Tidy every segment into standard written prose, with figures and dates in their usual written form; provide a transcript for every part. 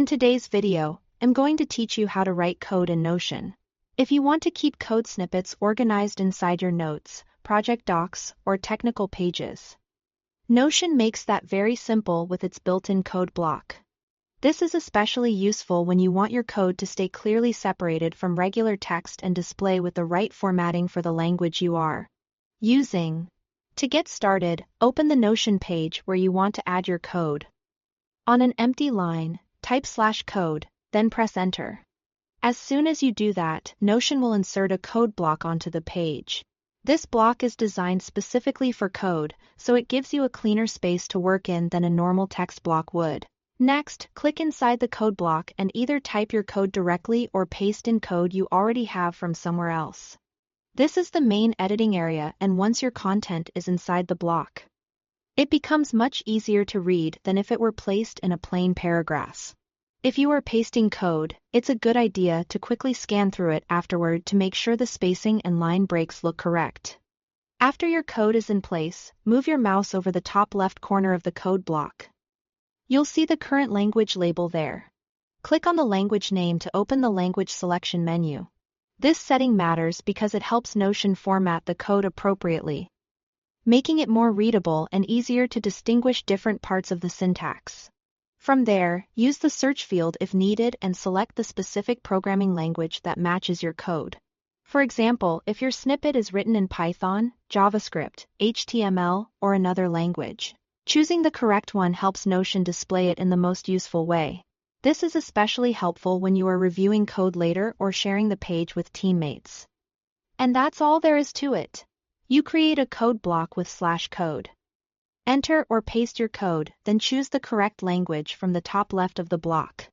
In today's video, I'm going to teach you how to write code in Notion. If you want to keep code snippets organized inside your notes, project docs, or technical pages, Notion makes that very simple with its built-in code block. This is especially useful when you want your code to stay clearly separated from regular text and display with the right formatting for the language you are using. To get started, open the Notion page where you want to add your code. On an empty line, type /code, then press enter. As soon as you do that, Notion will insert a code block onto the page. This block is designed specifically for code, so it gives you a cleaner space to work in than a normal text block would. Next, click inside the code block and either type your code directly or paste in code you already have from somewhere else. This is the main editing area, and once your content is inside the block, it becomes much easier to read than if it were placed in a plain paragraph. If you are pasting code, it's a good idea to quickly scan through it afterward to make sure the spacing and line breaks look correct. After your code is in place, move your mouse over the top left corner of the code block. You'll see the current language label there. Click on the language name to open the language selection menu. This setting matters because it helps Notion format the code appropriately, making it more readable and easier to distinguish different parts of the syntax. From there, use the search field if needed and select the specific programming language that matches your code. For example, if your snippet is written in Python, JavaScript, HTML, or another language, choosing the correct one helps Notion display it in the most useful way. This is especially helpful when you are reviewing code later or sharing the page with teammates. And that's all there is to it. You create a code block with /code. Enter or paste your code, then choose the correct language from the top left of the block.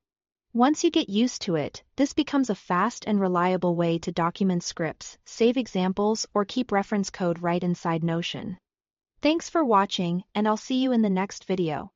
Once you get used to it, this becomes a fast and reliable way to document scripts, save examples, or keep reference code right inside Notion. Thanks for watching, and I'll see you in the next video.